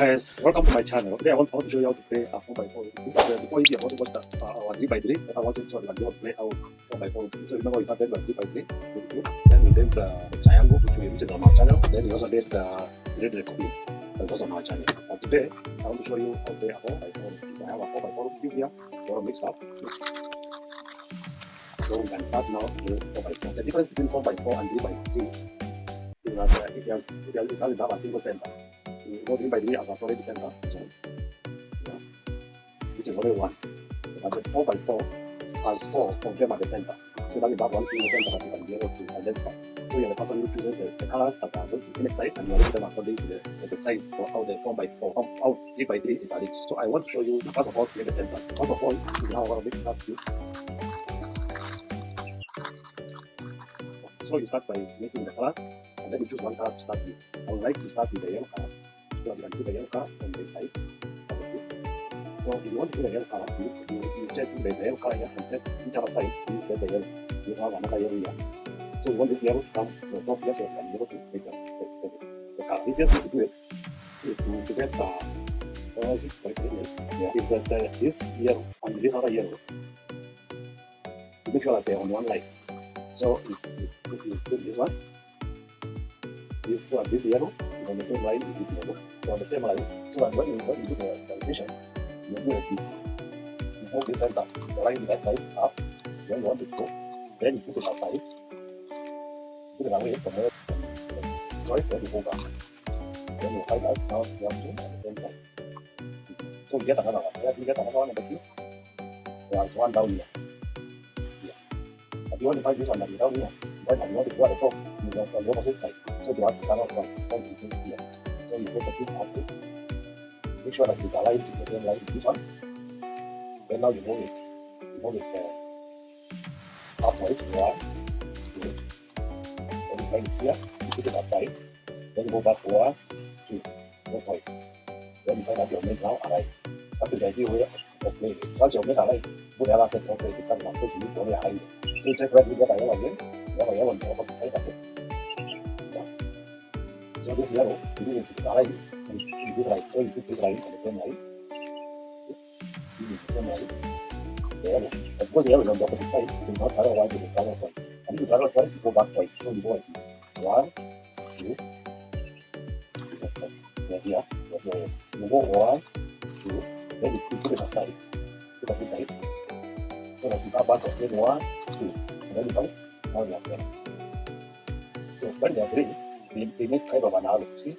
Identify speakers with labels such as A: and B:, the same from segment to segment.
A: Guys, welcome to my channel. Today I want to show you how to play a 4x4 Rubik Cube. Before you see, I want to watch our 3x3, but I want you to show you how to play our 4x4 Rubik Cube. So remember we started with 3x3 Rubik Cube, then we did the triangle, which is on our channel. Then we also did the cylinder cube, that's also on our channel. And today I want to show you how to play a 4x4 Rubik Cube. I have a 4x4 Rubik Cube here. So mix up. So we can start now with 4x4. The difference between 4x4 and 3x3 is that it doesn't have a single center. You know, 3x3 has a solid center, so, yeah, which is only one. But the 4x4 has four of them at the center. So it doesn't have one single center that you can be able to identify. So you're the person who chooses the colors that are going to connect side, and you arrange them according to the size of how the 4x4, how 3x3 is arranged. So I want to show you, first of all, to create the centers. First of all, you now want to make that cube. So you start by mixing the colors, and then you choose one color to start with. I would like to start with the yellow color. So you can put the yellow color on the side of the cube. So if you want to put the yellow color, you check the yellow color here and check each other side, you get the yellow. You have another yellow here. So you want this yellow to come to the top here so you can be able to mix the color. The easiest way to do it is to get is that this yellow and this other yellow, to make sure that they're on one line. So you take this one. So this yellow is on the same line with this yellow. So on the same line. So that when you do the rotation, you do like this. You hold this center, the line that line up, then you want it to go. Then you put it aside. Put it away from where you destroy it, then you go back. Then you find out now you have two on the same side. So you get another one. Where do you get another one on the cube? There's one down here. But you want to find this one that is down here. Right now you want to go at the top, is on the opposite side. So you have to come out once, here. So you put the cube up to make sure that it's aligned to the same line with this one. Then now you hold it. You hold it halfway, 1, 2. Then you find it here, you put it aside. Then you go back 1, 2, go twice. Then you find out your mate now aligned. That is the ideal way of playing it. Once your mate aligned, put the other set of it becomes one because you need to only align it. So you check where you get a yellow again. You have a yellow on the opposite side of it. So this yellow, you need to align it in this line. So you put this line on the same line. You use the same line. The yellow. But because the yellow is on the opposite side, you do not travel once, you travel twice. And if you travel twice, you go back twice. So you go like this. 1, 2. Yes, here. Yes. You go 1, 2. Then you put it aside. Put it aside. So that you come back of 1, 2. And then you find, now you have 10. So when they are three, they make kind of an arrow, see?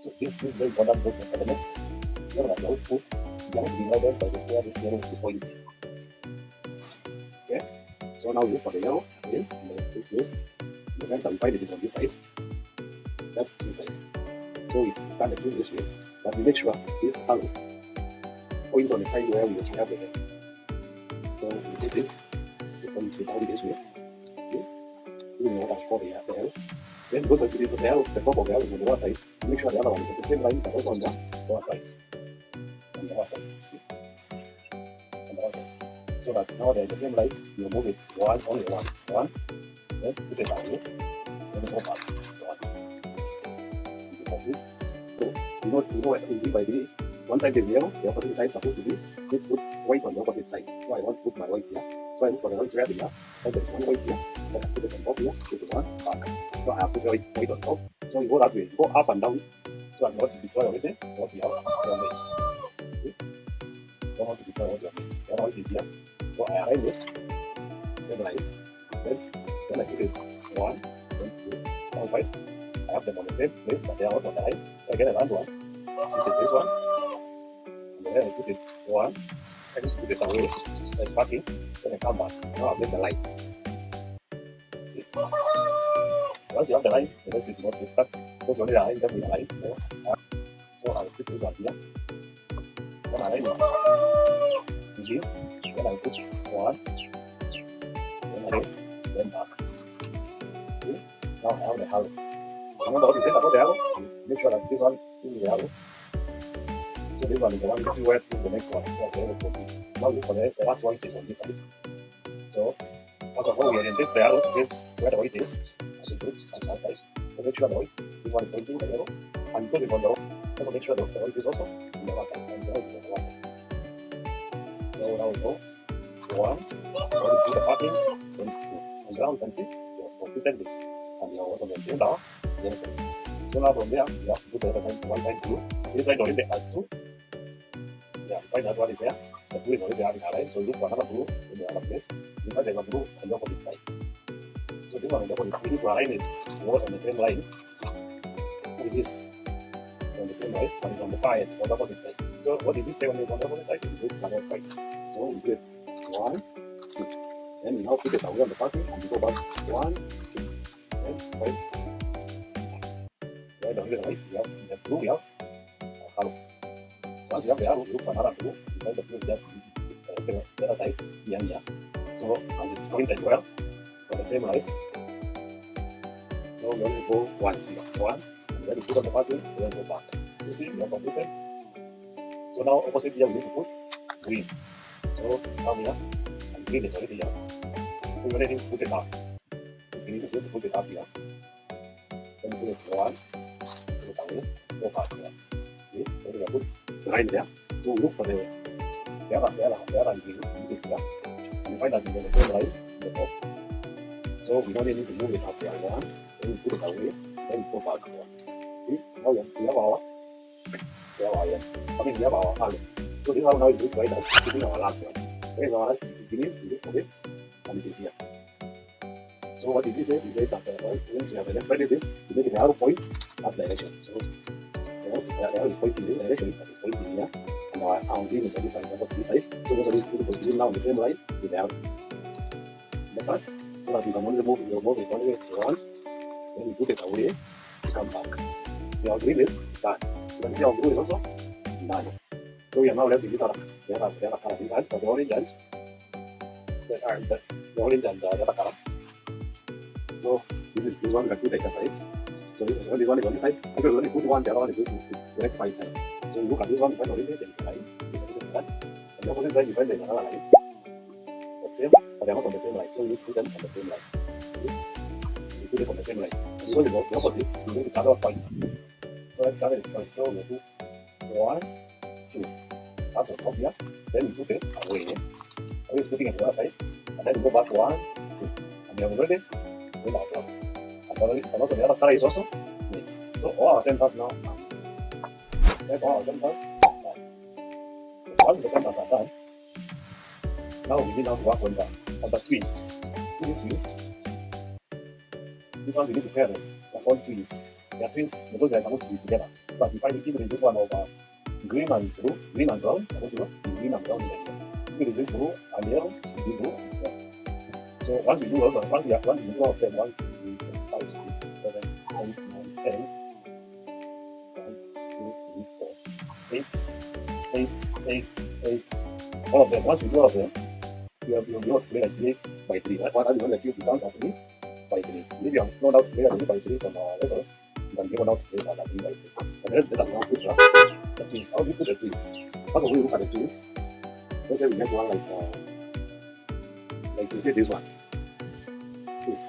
A: So this is very important because for the next yellow that you output, you have to be divided by the square this yellow is pointing. Okay? So now we look for the yellow again in the place. The center we find it is on this side. That's this side. So we turn the cube this way, but we make sure this arrow points on the side where we have the head. So we take it, we hold it this way. See? This is what I call the arrow. Then because of the arrow, the top of the arrow is on the one side, make sure the other one is at the same line but also on the other side. On the other side. On the other side. So that now they're in the same line, you move it only one. Then put it away. Then go back once. So you know in 3x3, one side is yellow, the opposite side is supposed to be, let's put white on the opposite side. So I want to put my white here. So I look for the white red here. Then there's one white here. Then I put it on top here, put it one back. So I have put the white on top. So you go that way, you go up and down. So as you want to destroy everything, what we have your mate. See? You don't want to destroy what you have made. The other white is here. So I arrange it, same line. Then I put it 1, 2, 5. I have them on the same place, but they are not on the line. So I get another one. Put it this one. And then I put it 1. I just put it away, like parking. Then I come back. Now I make the line. See? Once you have the line, the rest is not difficult because you only align them with a line. So I'll put this one here. Then I align it with this. Then I'll put 1. Then again. Then back. See? Now I have the arrow. Remember what we said about the arrow? Make sure that this one is the arrow. So this one is the one which you wear to the next one. So I can complete. Now look for the last one is on this side. So first of all, we orientate the arrow to this where the white is. As it is, on that side. So make sure the white, this one is pointing the arrow. And because it's on the Also make sure that the white is also on the other side, and the white is on the other side. So now we go 1, now we do the pattern, then 2. On ground, you can see you have completed this, and you have also maintained our the other side. So now from there, you have to put the other side, one side blue. This side already has 2. Yeah, find that one is there. The blue is already having a line, so look for another blue in the other place. You find there's a blue on the opposite side. So this one on the opposite, we need to align it towards on the same line. Look at this. On the same line, but it's on the far end, it's on the opposite side. So what did we say when it's on the opposite side? We do it on twice. So we do it 1, 2. Then we now put it away on the pattern and we go back 1, 2. Then right. Right on the right, we have the blue, we have a arrow. Once you have the arrow, you look for another blue. You find the blue is just the other side, here. So, and it's pointed well. It's on the same line. So we only go once here. 1, and then you put on the pattern, and then go back. You see, we have completed. So now opposite here we need to put green. So now here, and green is already here. So we already put it up. It's green, we need to put it up here. Then you put it 1, put it away, go back here. See, so we have put the line there. So we look for the other green, put it here. And you find that it's on the same line, the top. So we don't need to move it up there. 1, then we put it away, then we go back here. See, now we have our we have our arrow. So this is how now is look right as putting our last one. There is our last beginning, okay, and it is here. So what did we say? We said that once you have identified this, you make the arrow point that direction. So the arrow is pointing this direction, that is pointing here, and our green is on this side, opposite this side. So we also need to put the green now on the same line with the arrow. Understand? So that you can only move it only 1, then you put it away, you come back. The green is done. You can see our blue is also done. So we are now left with this other color inside, the orange and the other color. So this one we can put aside. So this one is on this side. If we only put one, the other one is going to the rectify side. So you look at this one, you find already there is a line. On the opposite side, you find there is another line. That's same, but they are not on the same line. So you put them on the same line. Okay? You put it on the same line. And because it's the opposite, you're going to channel twice. So let's start it twice. So we do 1, 2. That's on top here. Then we put it away. Always putting it to the other side. And then we go back 1, 2. And we have already go back 1. And also the other color is also mixed. So all our centers now are check all our centers are done. Once the centers are done, now we need now to work on the twins. See these twins? This one we need to pair them. They are called twins. They are twins because they are supposed to be together. But if I think it is this one of green and blue, green and brown, supposed to be green and brown in here. If it is this blue and yellow, it will be blue and brown. So once we do also, once we do all of them, 1, 2, 3, 4, 5, 6, 7, 8, 9, 10, 1, 2, 3, 4, 8, 8, 8, 8. All of them. Once we do all of them, you'll be able to play like 3 by 3. That is when the cube becomes a 3 by 3. If you have known how to play a 3 by 3 from our lessons, you can be able to play a 3 by 3. And then let us now put the twins. How do you put the twins? First of all, we look at the twins. Let's say we get one like we say this one. This.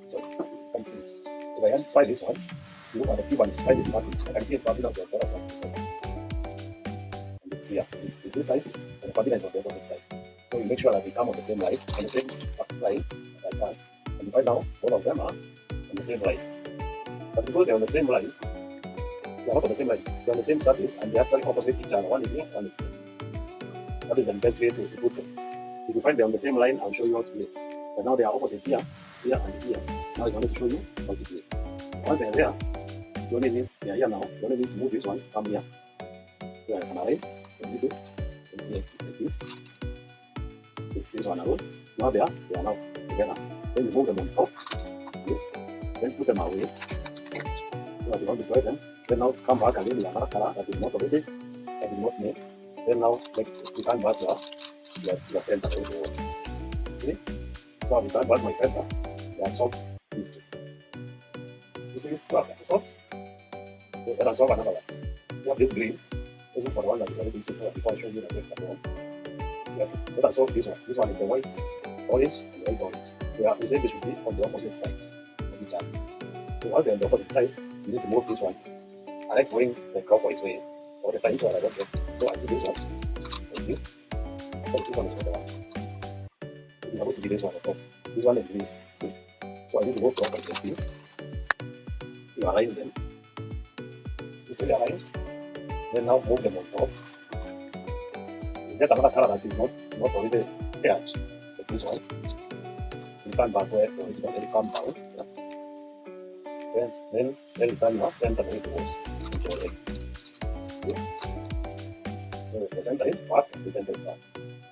A: So you can see. If I identify this one, you look at the cube and find it starting. I can see it starting on the other side. This side. And it's here. It's this side, and the pattern is on the opposite side. So you make sure that they come on the same line, on the same line, like that. And right now, all of them are on the same line. But because they're on the same line, they're not on the same line. They're on the same surface, and they're actually opposite each other. One is here, one is here. That is the best way to put them. If you find they're on the same line, I'll show you how to do it. But now they are opposite here, here, and here. Now it's only to show you how to do it. Once they're there, you only need, they are here now. You only need to move this one, come here. So I can arrange. So you do like this. This one alone. Now they are now together. Then you move them on top. This. Then put them away. So that you don't destroy them. Then now come back again with another color that is not already, that is not made. Then now you come back to your center. See? Now we come back to my center. We have solved these two. You see this? Well, solved. So let us solve another one. We have this green. Let's look for the one that is already 6 before I show you the red one. Let us solve this one. This one is the white, orange, and white orange. We said they should be on the opposite side of each other. So once they're on the opposite side, you need to move this one I like going the clockwise way all the time, so I don't get. So I do this one like this. So this one is not the one. It is supposed to be this one on top. This one is this. See? So I need to go clockwise like this. You align them. You see the align? Then now move them on top. You get another color that is not already paired. Like this one. You turn backward, or you can come down. Then you turn your center way towards your leg. So the center is back, the center is back.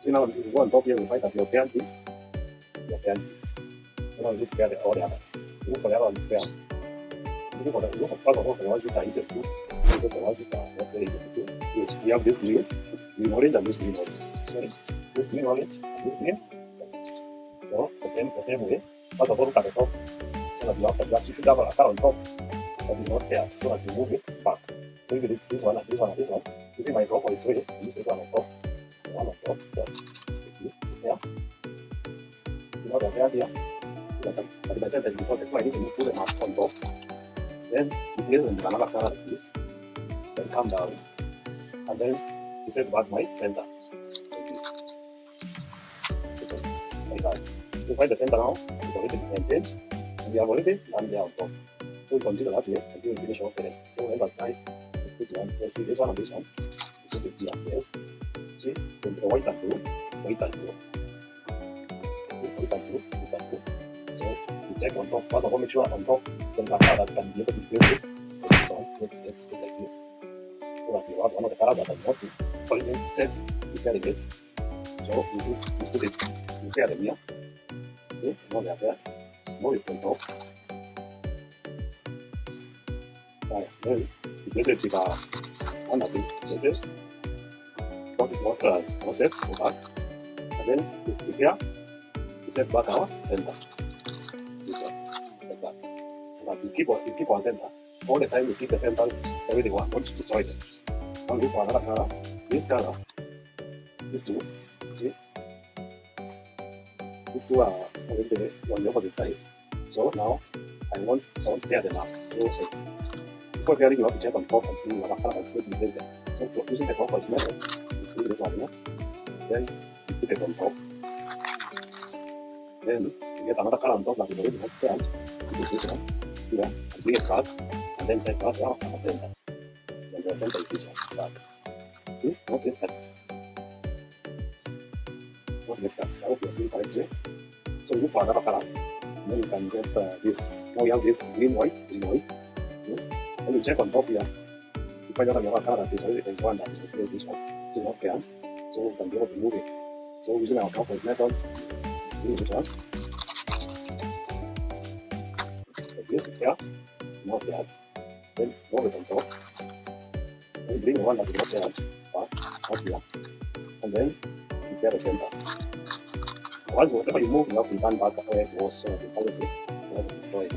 A: So now if you go on top here, we find that your pair is. So now you need to pair all the others. You look for the other one to pair. You look for first of all for the ones which are easy to do. You look for the ones which are not very easy to do. Yes, we have this green orange and this green orange. Sorry, this green orange and this green. So the same way. First of all, look at the top. So that you should have a color on top that is not paired, so that you move it back. So if it is this one and this one and this one, you see my clockwise way, use this one on top. The one on top, so this here. So now they are paired here. But my center is distorted, so I need to put them up on top. Then you place them with another color like this. Then come down. And then you set back my center. Like this. This one. Like that. You find the center now, it's already maintained. And we have already done there on top. So we continue that way until we finish off the rest. So when that's time, we put one. Let's see this one and this one. We put it here. Yes. See? The white and blue. White and blue. See? White and blue. White and blue. So we check on top. First of all, make sure on top there is a color that can be able to place it. So this one, let's do it like this. So that you have one of the colors that I want to already set, you carry it. So you put it, you pair them here. Okay, now they are there. Move it on top. Right, then you place it with one of these places. Put it one set go back. And then you pair, you set back our center. This one, like that. So that you keep on center. All the time you keep the centers the way they want, don't destroy them. Now look for another color. This color, these two, see? These two are on the opposite side. So now I want to pair them up. So before pairing, you have to check on top and see what color that's going to replace them. So for using the clockwise method, you put this one here. Then you put it on top. Then you get another color on top that is already not paired. You put this one here and bring it back, and then set that down at the center. Then the center is this one back. See? It's not left cuts. It's not left cuts. I hope you're seeing correctly. So you look for another color. Then you can get this. Now we have this green white. Then you check on top here. You find out another color that is already the one that is replaced this one. This is not paired. So we can be able to move it. So using our clockwise method, move this one. Like this, here. Not paired. Then move it on top. Then bring the one that is not paired back up here. And then you pair the center. Once whatever you move, you have to turn back where it was so that you follow it. You have to destroy it.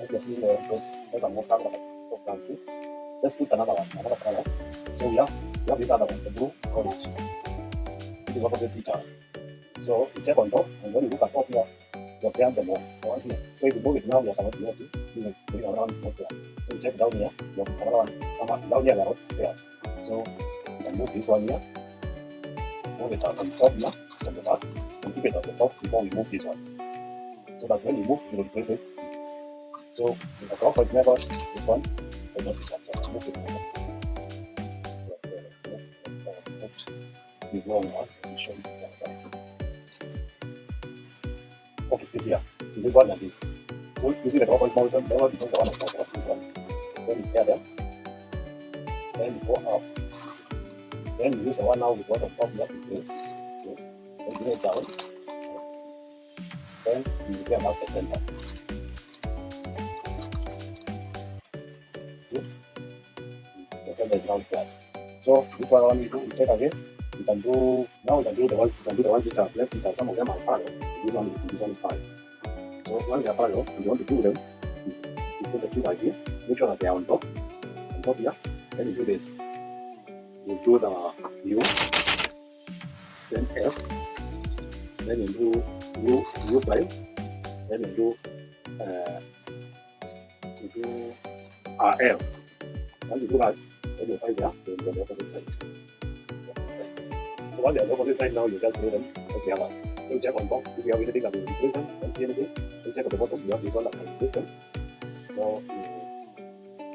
A: As you see, those are more color programs. Let's put another color. So we have this other one, the blue orange. It is opposite each other. So you check on top, and when you look at top here, you have paired them all. So if you move it now, you cannot be able to bring around it not paired. So you check down here, you have another one. Somewhere down here, they are not paired. So you can move this one here. Move it on the top here, on the back, and keep it on the top before we move this one. So that when you move, you will replace it with this. So with the clockwise method, this one, so not this one. So I move it on the we go on that and show you the other side. Okay, this here. This one and this. So using the clockwise method, never become the one on top of this one. Then you pair them. Then you go up. Then you use the one now with what on top here with this. Then bring it down. Then you pair out the center. See? The center is now paired. So this one we do, we check again. We can do the ones which are left because some of them are parallel. This one is parallel. So when they are parallel and you want to do them, you put the two like this, make sure that they are on top here. Then you do this. You do the U, then F, then you do U prime, then you do are L. Once you do that, then you'll find there, you'll be on the opposite side. So once they're on the opposite side now, you just put them like the others. So you check on top, if you have anything that will replace them, don't see anything. You check on the bottom, you have this one that can replace them. So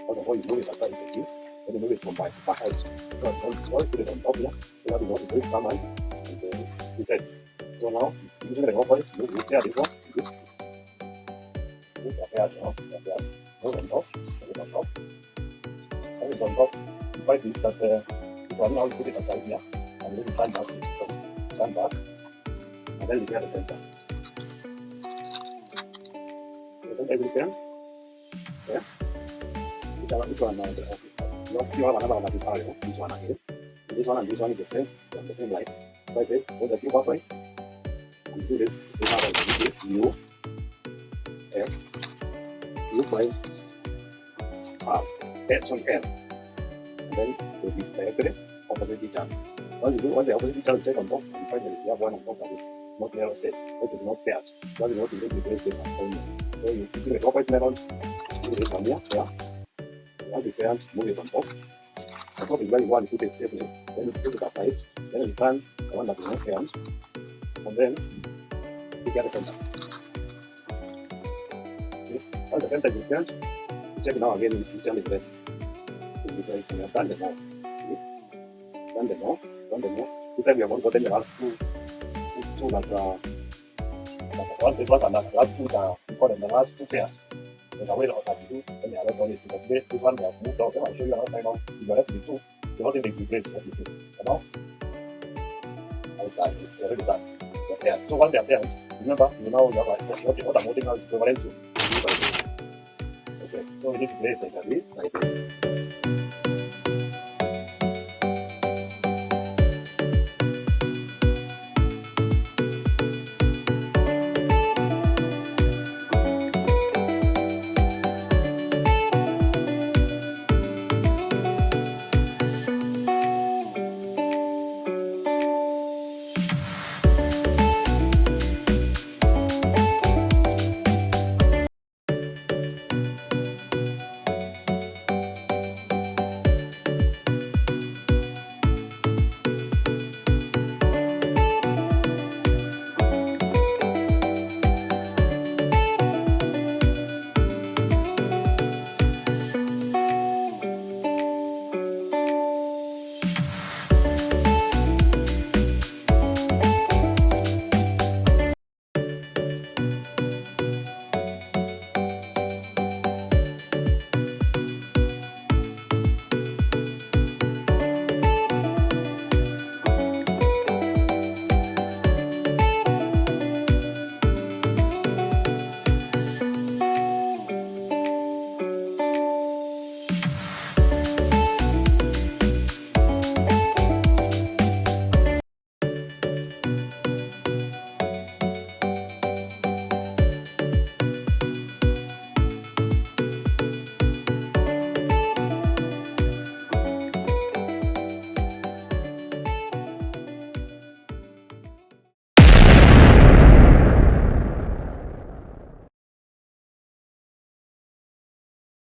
A: first of all, you move it aside like this, then you move it from back out. So once put it on top here, so that is what is going to come out, and it's set. So now, using the clockwise, you tear this one, this. Move on top, move on top. When it's on top, you find this that this one now you put it aside here, and this is stand back, so stand back, and then you get the center. The center is returned. Yeah. Which one now? You see one another one that is parallel, this one again. This one and this one is the same line. So I say, go the cube upright, and do this. We have this U, F, U by L, and then we'll be directly opposite each other. Once the opposite each other, check on top, and find that you have one on top that is not clear or set, that is not paired. That is what is going to replace this one. So you do the clockwise method, do this one here, yeah. Once it's paired, move it on top. On top is where you want to put it safely. Then you put it aside. Then you turn the one that is not paired. And then you get the center. See? Once the center is paired, you check now again in each other in left. It's like you have done them all. See? Done them all. This time we have gotten the last two that once this one and the last two that we call them the last two pairs. There's a way that you do when they are left on it. But today, this one they have moved out. I'll show you another time now. If you are left with two, the whole thing is replaced what you do. And now, it's already done. They're paired. So once they are paired, remember, you now have what I'm holding now is equivalent to. That's it. So we need to play it like that.